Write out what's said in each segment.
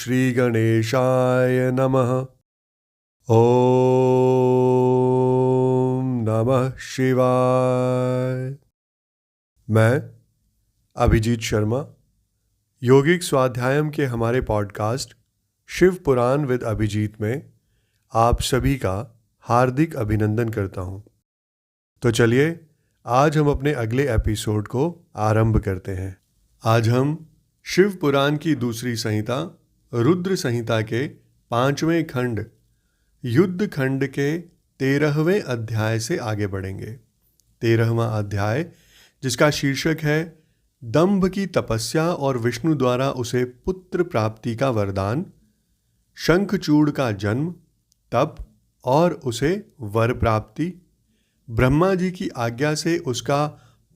श्री गणेशाय नमः। ओम नमः शिवाय। मैं अभिजीत शर्मा योगिक स्वाध्यायम के हमारे पॉडकास्ट शिव पुराण विद अभिजीत में आप सभी का हार्दिक अभिनंदन करता हूं। तो चलिए आज हम अपने अगले एपिसोड को आरंभ करते हैं। आज हम शिव पुराण की दूसरी संहिता रुद्र संहिता के 5वें खंड युद्ध खंड के 13वें अध्याय से आगे बढ़ेंगे। 13वां अध्याय जिसका शीर्षक है दंभ की तपस्या और विष्णु द्वारा उसे पुत्र प्राप्ति का वरदान, शंखचूड़ का जन्म, तप और उसे वर प्राप्ति, ब्रह्मा जी की आज्ञा से उसका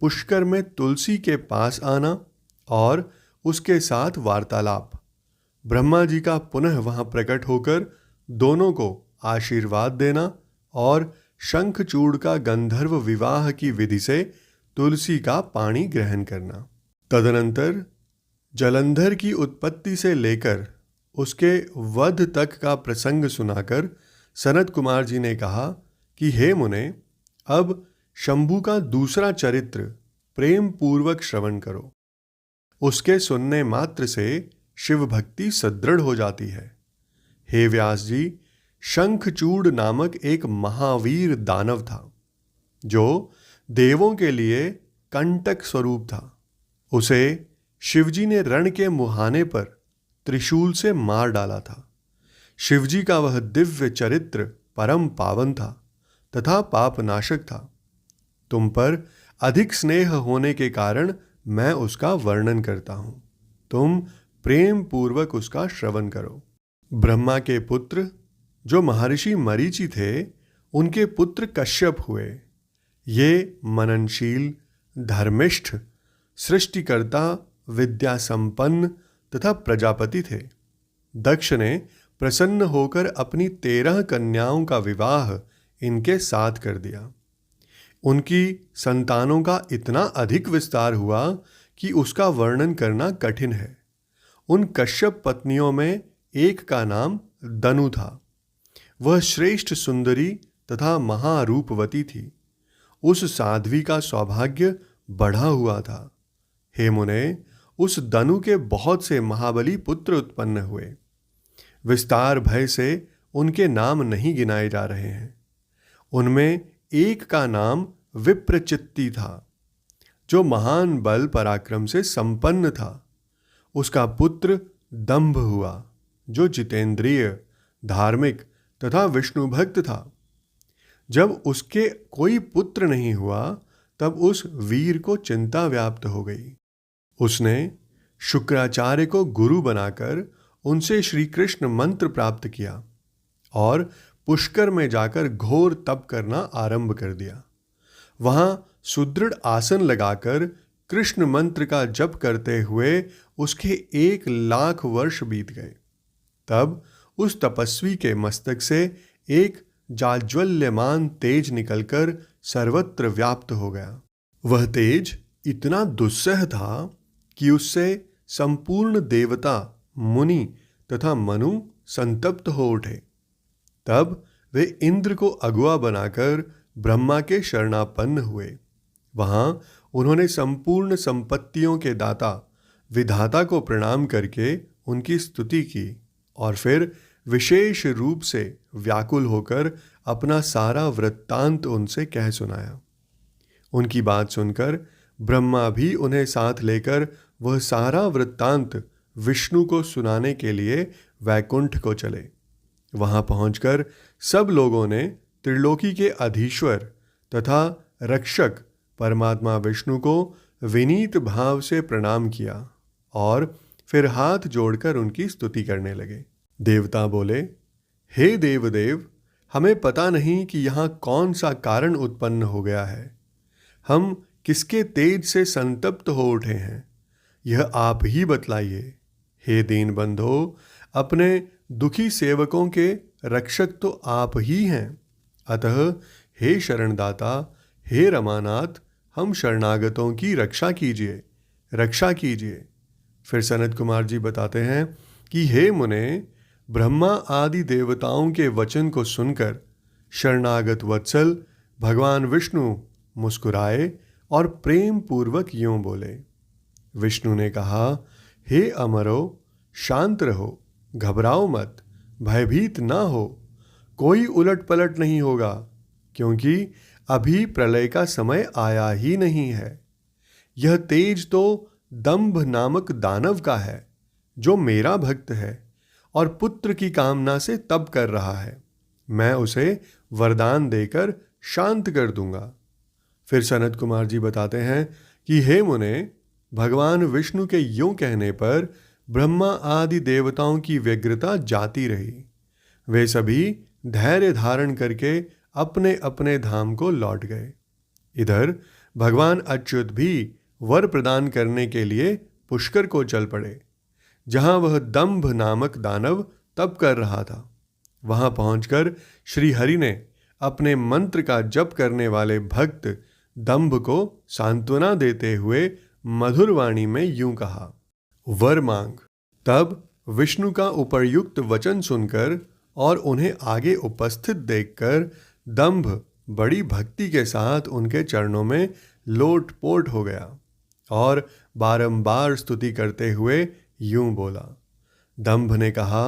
पुष्कर में तुलसी के पास आना और उसके साथ वार्तालाप, ब्रह्मा जी का पुनः वहां प्रकट होकर दोनों को आशीर्वाद देना और शंखचूड़ का गंधर्व विवाह की विधि से तुलसी का पानी ग्रहण करना। तदनंतर जलंधर की उत्पत्ति से लेकर उसके वध तक का प्रसंग सुनाकर सनत कुमार जी ने कहा कि हे मुने, अब शंभु का दूसरा चरित्र प्रेम पूर्वक श्रवण करो। उसके सुनने मात्र से शिव भक्ति सदृढ़ हो जाती है। हे व्यास जी, शंखचूड़ नामक एक महावीर दानव था जो देवों के लिए कंटक स्वरूप था। उसे शिवजी ने रण के मुहाने पर त्रिशूल से मार डाला था। शिवजी का वह दिव्य चरित्र परम पावन था तथा पापनाशक था। तुम पर अधिक स्नेह होने के कारण मैं उसका वर्णन करता हूं। तुम प्रेम पूर्वक उसका श्रवण करो। ब्रह्मा के पुत्र जो महर्षि मरीचि थे, उनके पुत्र कश्यप हुए। ये मननशील, धर्मिष्ठ, सृष्टिकर्ता, विद्या संपन्न तथा प्रजापति थे। दक्ष ने प्रसन्न होकर अपनी 13 कन्याओं का विवाह इनके साथ कर दिया। उनकी संतानों का इतना अधिक विस्तार हुआ कि उसका वर्णन करना कठिन है। उन कश्यप पत्नियों में एक का नाम दनु था। वह श्रेष्ठ सुंदरी तथा महारूपवती थी। उस साध्वी का सौभाग्य बढ़ा हुआ था। हे मुने, उस दनु के बहुत से महाबली पुत्र उत्पन्न हुए। विस्तार भय से उनके नाम नहीं गिनाए जा रहे हैं। उनमें एक का नाम विप्रचित्ति था, जो महान बल पराक्रम से संपन्न था। उसका पुत्र दंभ हुआ, जो जितेंद्रिय, धार्मिक तथा विष्णु भक्त था। जब उसके कोई पुत्र नहीं हुआ, तब उस वीर को चिंता व्याप्त हो गई। उसने शुक्राचार्य को गुरु बनाकर उनसे श्री कृष्ण मंत्र प्राप्त किया और पुष्कर में जाकर घोर तप करना आरंभ कर दिया। वहां सुदृढ़ आसन लगाकर कृष्ण मंत्र का जप करते हुए उसके 1,00,000 वर्ष बीत गए। तब उस तपस्वी के मस्तक से एक जाज्वल्यमान तेज निकलकर सर्वत्र व्याप्त हो गया। वह तेज इतना दुस्सह था कि उससे संपूर्ण देवता, मुनि तथा मनु संतप्त हो उठे। तब वे इंद्र को अगुआ बनाकर ब्रह्मा के शरणापन्न हुए। वहां उन्होंने संपूर्ण संपत्तियों के दाता विधाता को प्रणाम करके उनकी स्तुति की और फिर विशेष रूप से व्याकुल होकर अपना सारा वृत्तांत उनसे कह सुनाया। उनकी बात सुनकर ब्रह्मा भी उन्हें साथ लेकर वह सारा वृत्तांत विष्णु को सुनाने के लिए वैकुंठ को चले। वहां पहुंचकर सब लोगों ने त्रिलोकी के अधीश्वर तथा रक्षक परमात्मा विष्णु को विनीत भाव से प्रणाम किया और फिर हाथ जोड़कर उनकी स्तुति करने लगे। देवता बोले, हे देवदेव, हमें पता नहीं कि यहाँ कौन सा कारण उत्पन्न हो गया है। हम किसके तेज से संतप्त हो उठे हैं, यह आप ही बतलाइए। हे दीनबंधो, अपने दुखी सेवकों के रक्षक तो आप ही हैं। अतः हे शरणदाता, हे रमानाथ, हम शरणागतों की रक्षा कीजिए, रक्षा कीजिए। फिर सनत कुमार जी बताते हैं कि हे मुने, ब्रह्मा आदि देवताओं के वचन को सुनकर शरणागत वत्सल भगवान विष्णु मुस्कुराए और प्रेम पूर्वक यूं बोले। विष्णु ने कहा, हे अमरो, शांत रहो, घबराओ मत, भयभीत ना हो। कोई उलट पलट नहीं होगा, क्योंकि अभी प्रलय का समय आया ही नहीं है। यह तेज तो दंभ नामक दानव का है, जो मेरा भक्त है और पुत्र की कामना से तप कर रहा है। मैं उसे वरदान देकर शांत कर दूंगा। फिर सनत कुमार जी बताते हैं कि हे मुने, भगवान विष्णु के यूं कहने पर ब्रह्मा आदि देवताओं की व्यग्रता जाती रही। वे सभी धैर्य धारण करके अपने अपने धाम को लौट गए। इधर भगवान अच्युत भी वर प्रदान करने के लिए पुष्कर को चल पड़े, जहां वह दंभ नामक दानव तप कर रहा था। वहां पहुंचकर श्री हरि ने अपने मंत्र का जप करने वाले भक्त दंभ को सांत्वना देते हुए मधुर वाणी में यूं कहा, वर मांग। तब विष्णु का उपर्युक्त वचन सुनकर और उन्हें आगे उपस्थित देखकर दंभ बड़ी भक्ति के साथ उनके चरणों में लोटपोट हो गया और बारंबार स्तुति करते हुए यूं बोला। दंभ ने कहा,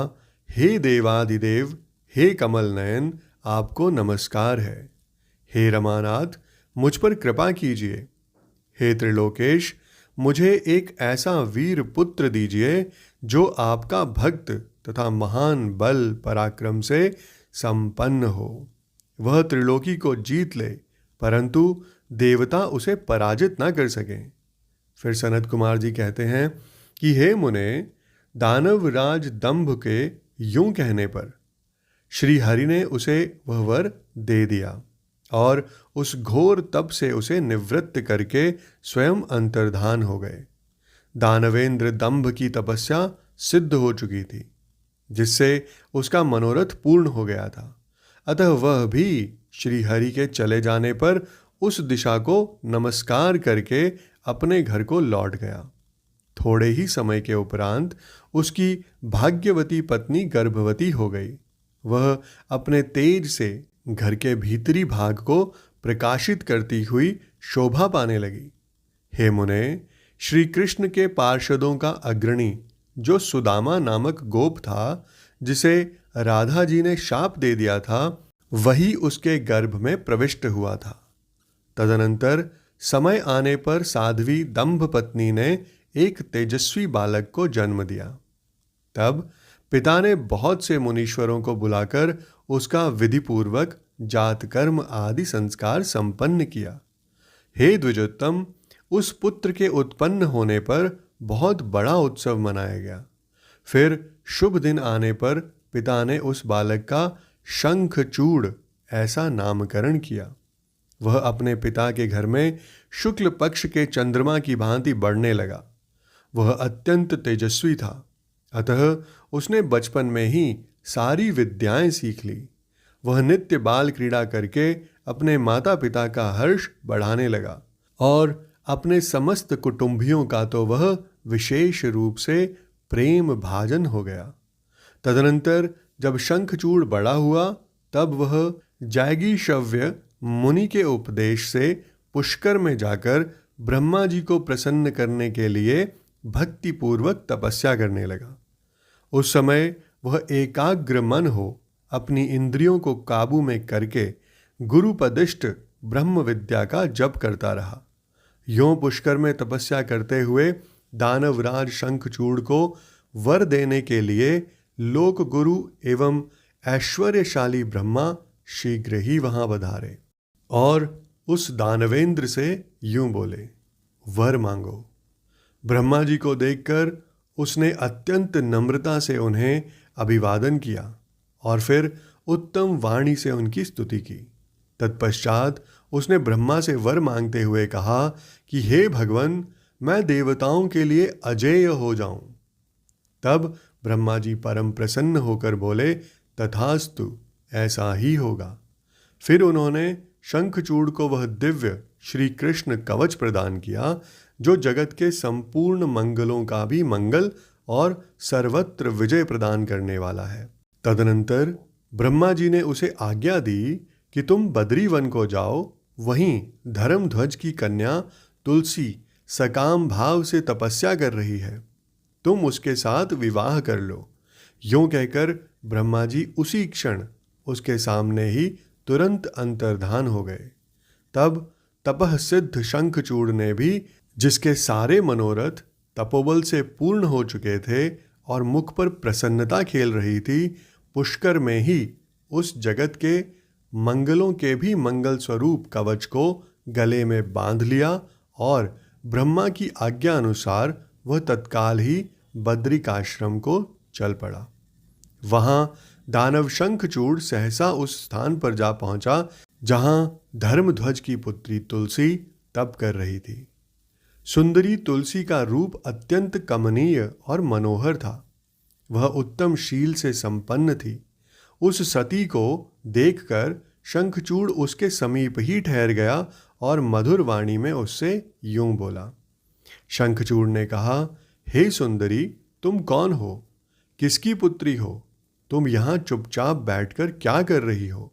हे देवादिदेव, हे कमल नयन, आपको नमस्कार है। हे रमानाथ, मुझ पर कृपा कीजिए। हे त्रिलोकेश, मुझे एक ऐसा वीर पुत्र दीजिए जो आपका भक्त तथा महान बल पराक्रम से संपन्न हो। वह त्रिलोकी को जीत ले, परंतु देवता उसे पराजित न कर सकें। फिर सनत कुमार जी कहते हैं कि हे मुने, दानव राज दंभ के यूं कहने पर श्री हरि ने उसे वह वर दे दिया और उस घोर तप से उसे निवृत्त करके स्वयं अंतर्धान हो गए। दानवेंद्र दंभ की तपस्या सिद्ध हो चुकी थी, जिससे उसका मनोरथ पूर्ण हो गया था। अतः वह भी श्री हरि के चले जाने पर उस दिशा को नमस्कार करके अपने घर को लौट गया। थोड़े ही समय के उपरांत उसकी भाग्यवती पत्नी गर्भवती हो गई। वह अपने तेज से घर के भीतरी भाग को प्रकाशित करती हुई शोभा पाने लगी। हे मुने, श्री कृष्ण के पार्षदों का अग्रणी जो सुदामा नामक गोप था, जिसे राधा जी ने शाप दे दिया था, वही उसके गर्भ में प्रविष्ट हुआ था। तदनंतर समय आने पर साध्वी दंभ पत्नी ने एक तेजस्वी बालक को जन्म दिया। तब पिता ने बहुत से मुनीश्वरों को बुलाकर उसका विधिपूर्वक जात कर्म आदि संस्कार संपन्न किया। हे द्विजोत्तम, उस पुत्र के उत्पन्न होने पर बहुत बड़ा उत्सव मनाया गया। फिर शुभ दिन आने पर पिता ने उस बालक का शंखचूड़ ऐसा नामकरण किया। वह अपने पिता के घर में शुक्ल पक्ष के चंद्रमा की भांति बढ़ने लगा। वह अत्यंत तेजस्वी था, अतः उसने बचपन में ही सारी विद्याएं सीख ली। वह नित्य बाल क्रीड़ा करके अपने माता पिता का हर्ष बढ़ाने लगा और अपने समस्त कुटुंबियों का तो वह विशेष रूप से प्रेम भाजन हो गया। तदनंतर जब शंखचूड़ बड़ा हुआ, तब वह जागीशव्य मुनि के उपदेश से पुष्कर में जाकर ब्रह्मा जी को प्रसन्न करने के लिए भक्तिपूर्वक तपस्या करने लगा। उस समय वह एकाग्र मन हो अपनी इंद्रियों को काबू में करके गुरुपदिष्ट ब्रह्म विद्या का जप करता रहा। यों पुष्कर में तपस्या करते हुए दानवराज शंखचूड़ को वर देने के लिए लोक गुरु एवं ऐश्वर्यशाली ब्रह्मा शीघ्र ही वहां पधारे और उस दानवेंद्र से यूं बोले, वर मांगो। ब्रह्मा जी को देखकर उसने अत्यंत नम्रता से उन्हें अभिवादन किया और फिर उत्तम वाणी से उनकी स्तुति की। तत्पश्चात उसने ब्रह्मा से वर मांगते हुए कहा कि हे भगवन, मैं देवताओं के लिए अजेय हो जाऊं। तब ब्रह्मा जी परम प्रसन्न होकर बोले, तथास्तु, ऐसा ही होगा। फिर उन्होंने शंखचूड़ को वह दिव्य श्री कृष्ण कवच प्रदान किया, जो जगत के संपूर्ण मंगलों का भी मंगल और सर्वत्र विजय प्रदान करने वाला है। तदनंतर ब्रह्मा जी ने उसे आज्ञा दी कि तुम बद्री वन को जाओ, वहीं धर्मध्वज की कन्या तुलसी सकाम भाव से तपस्या कर रही है, तुम उसके साथ विवाह कर लो। यूं कहकर ब्रह्मा जी उसी क्षण उसके सामने ही तुरंत अंतर्धान हो गए। तब तपः सिद्ध शंखचूड़ ने भी, जिसके सारे मनोरथ तपोबल से पूर्ण हो चुके थे और मुख पर प्रसन्नता खेल रही थी, पुष्कर में ही उस जगत के मंगलों के भी मंगल स्वरूप कवच को गले में बांध लिया और ब्रह्मा की आज्ञा अनुसार वह तत्काल ही बद्रिकाश्रम को चल पड़ा। वहां दानव शंखचूड़ सहसा उस स्थान पर जा पहुंचा जहां धर्मध्वज की पुत्री तुलसी तप कर रही थी। सुंदरी तुलसी का रूप अत्यंत कमनीय और मनोहर था। वह उत्तम शील से संपन्न थी। उस सती को देखकर शंखचूड़ उसके समीप ही ठहर गया और मधुर वाणी में उससे यूं बोला। शंखचूड़ ने कहा, हे सुंदरी, तुम कौन हो? किसकी पुत्री हो? तुम यहाँ चुपचाप बैठकर क्या कर रही हो?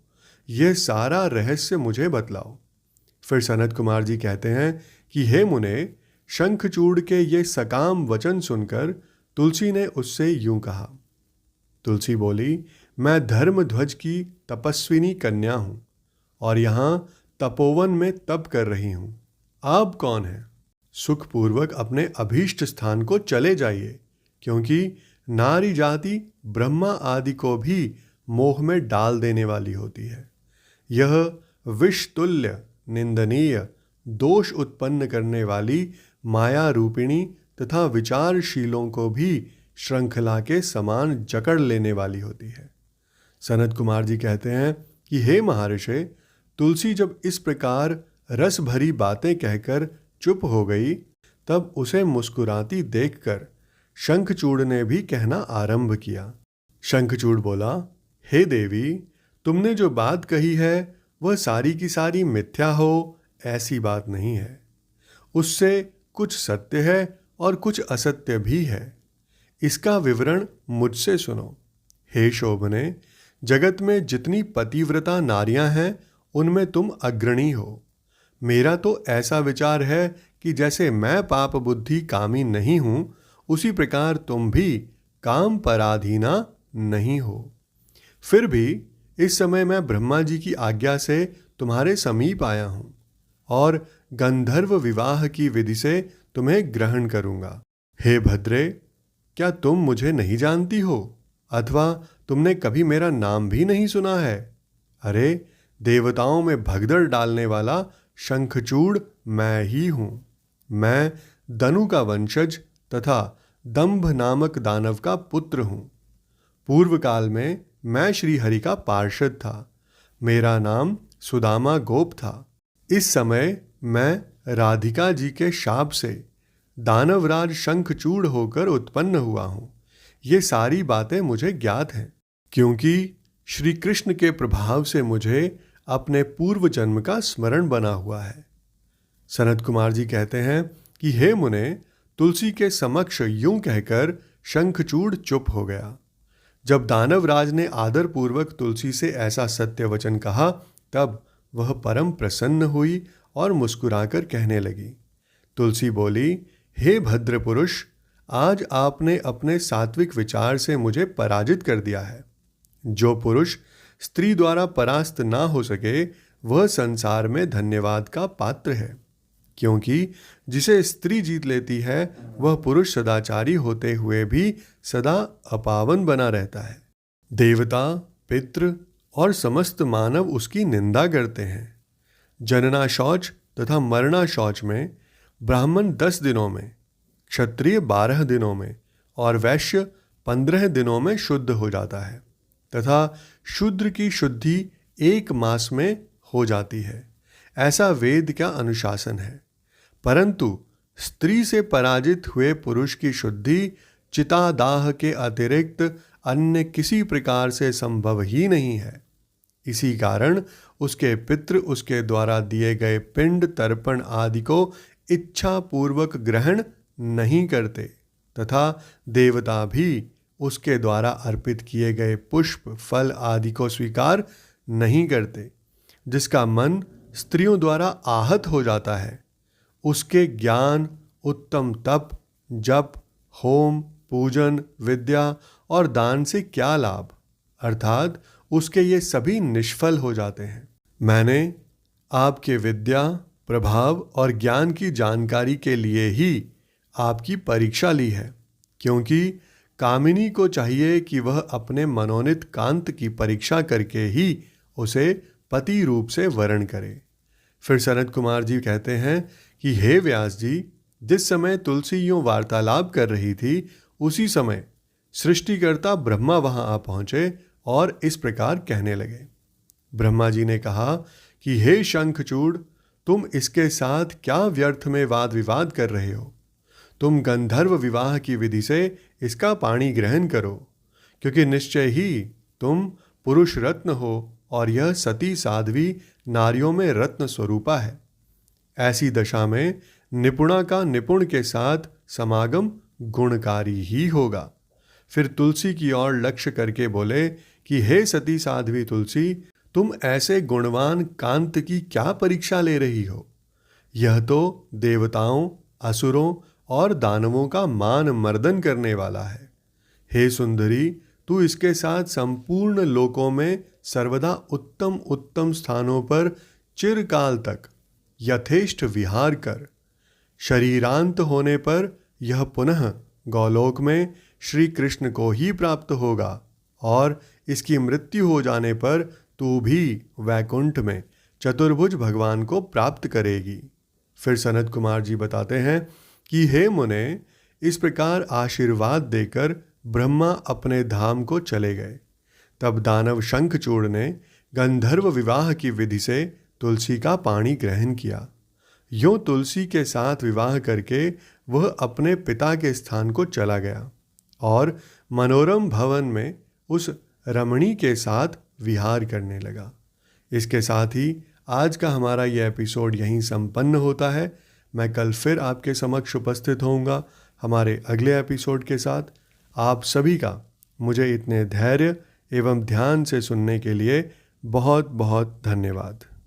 यह सारा रहस्य मुझे बतलाओ। फिर सनत कुमार जी कहते हैं कि हे मुने, शंखचूड़ के ये सकाम वचन सुनकर तुलसी ने उससे यूं कहा। तुलसी बोली, मैं धर्मध्वज की तपस्विनी कन्या हूँ और यहाँ तपोवन में तप कर रही हूँ। आप कौन हैं? सुखपूर्वक अपने अभीष्ट स्थान को चले जाइए, क्योंकि नारी जाति ब्रह्मा आदि को भी मोह में डाल देने वाली होती है। यह विषतुल्य, निंदनीय, दोष उत्पन्न करने वाली माया रूपिणी तथा विचारशीलों को भी श्रृंखला के समान जकड़ लेने वाली होती है। सनत कुमार जी कहते हैं कि हे महर्षि, तुलसी जब इस प्रकार रस भरी बातें कहकर चुप हो गई, तब उसे मुस्कुराती देखकर शंखचूड़ ने भी कहना आरंभ किया। शंखचूड़ बोला, हे देवी, तुमने जो बात कही है वह सारी की सारी मिथ्या हो, ऐसी बात नहीं है। उससे कुछ सत्य है और कुछ असत्य भी है। इसका विवरण मुझसे सुनो। हे शोभने, जगत में जितनी पतिव्रता नारियां हैं उनमें तुम अग्रणी हो। मेरा तो ऐसा विचार है कि जैसे मैं पाप बुद्धि कामी नहीं हूँ, उसी प्रकार तुम भी काम पराधीना नहीं हो। फिर भी इस समय मैं ब्रह्मा जी की आज्ञा से तुम्हारे समीप आया हूँ और गंधर्व विवाह की विधि से तुम्हें ग्रहण करूँगा। हे भद्रे, क्या तुम मुझे नहीं जानती हो अथवा तुमने कभी मेरा नाम भी नहीं सुना है? अरे, देवताओं में भगदड़ डालने वाला शंखचूड़ मैं ही हूँ। मैं दनु का वंशज तथा दंभ नामक दानव का पुत्र हूँ। पूर्व काल में मैं श्री हरि का पार्षद था। मेरा नाम सुदामा गोप था। इस समय मैं राधिका जी के शाप से दानवराज शंखचूड़ होकर उत्पन्न हुआ हूँ। ये सारी बातें मुझे ज्ञात हैं, क्योंकि श्री कृष्ण के प्रभाव से मुझे अपने पूर्व जन्म का स्मरण बना हुआ है। सनत कुमार जी कहते हैं कि हे मुने, तुलसी के समक्ष यूं कहकर शंखचूड़ चुप हो गया। जब दानवराज ने आदरपूर्वक तुलसी से ऐसा सत्य वचन कहा, तब वह परम प्रसन्न हुई और मुस्कुराकर कहने लगी। तुलसी बोली, हे भद्र पुरुष, आज आपने अपने सात्विक विचार से मुझे पराजित कर दिया है। जो पुरुष स्त्री द्वारा परास्त ना हो सके, वह संसार में धन्यवाद का पात्र है, क्योंकि जिसे स्त्री जीत लेती है वह पुरुष सदाचारी होते हुए भी सदा अपावन बना रहता है। देवता, पितृ और समस्त मानव उसकी निंदा करते हैं। जनना शौच तथा मरना शौच में ब्राह्मण 10 दिनों में, क्षत्रिय 12 दिनों में और वैश्य 15 दिनों में शुद्ध हो जाता है तथा शूद्र की शुद्धि 1 मास में हो जाती है। ऐसा वेद का अनुशासन है। परंतु स्त्री से पराजित हुए पुरुष की शुद्धि चितादाह के अतिरिक्त अन्य किसी प्रकार से संभव ही नहीं है। इसी कारण उसके पितृ उसके द्वारा दिए गए पिंड तर्पण आदि को इच्छा पूर्वक ग्रहण नहीं करते तथा देवता भी उसके द्वारा अर्पित किए गए पुष्प फल आदि को स्वीकार नहीं करते। जिसका मन स्त्रियों द्वारा आहत हो जाता है, उसके ज्ञान, उत्तम तप, जप, होम, पूजन, विद्या और दान से क्या लाभ, अर्थात उसके ये सभी निष्फल हो जाते हैं। मैंने आपके विद्या, प्रभाव और ज्ञान की जानकारी के लिए ही आपकी परीक्षा ली है, क्योंकि कामिनी को चाहिए कि वह अपने मनोनीत कांत की परीक्षा करके ही उसे पति रूप से वरण करे। फिर सनत कुमार जी कहते हैं कि हे व्यास जी, जिस समय तुलसी यूं वार्तालाप कर रही थी, उसी समय सृष्टिकर्ता ब्रह्मा वहां आ पहुंचे और इस प्रकार कहने लगे। ब्रह्मा जी ने कहा कि हे शंखचूड़, तुम इसके साथ क्या व्यर्थ में वाद विवाद कर रहे हो। तुम गंधर्व विवाह की विधि से इसका पाणी ग्रहण करो, क्योंकि निश्चय ही तुम पुरुष रत्न हो और यह सती साध्वी नारियों में रत्न स्वरूपा है। ऐसी दशा में निपुणा का निपुण के साथ समागम गुणकारी ही होगा। फिर तुलसी की ओर लक्ष्य करके बोले कि हे सती साध्वी तुलसी, तुम ऐसे गुणवान कांत की क्या परीक्षा ले रही हो। यह तो देवताओं, असुरों और दानवों का मान मर्दन करने वाला है। हे सुंदरी, तू इसके साथ संपूर्ण लोकों में सर्वदा उत्तम उत्तम स्थानों पर चिरकाल तक यथेष्ट विहार कर। शरीरांत होने पर यह पुनः गौलोक में श्री कृष्ण को ही प्राप्त होगा और इसकी मृत्यु हो जाने पर तू भी वैकुंठ में चतुर्भुज भगवान को प्राप्त करेगी। फिर सनत कुमार जी बताते हैं कि हे मुने, इस प्रकार आशीर्वाद देकर ब्रह्मा अपने धाम को चले गए। तब दानव शंखचूड़ ने गंधर्व विवाह की विधि से तुलसी का पाणी ग्रहण किया। यूं तुलसी के साथ विवाह करके वह अपने पिता के स्थान को चला गया और मनोरम भवन में उस रमणी के साथ विहार करने लगा। इसके साथ ही आज का हमारा यह एपिसोड यहीं संपन्न होता है। मैं कल फिर आपके समक्ष उपस्थित होऊंगा हमारे अगले एपिसोड के साथ। आप सभी का मुझे इतने धैर्य एवं ध्यान से सुनने के लिए बहुत बहुत धन्यवाद।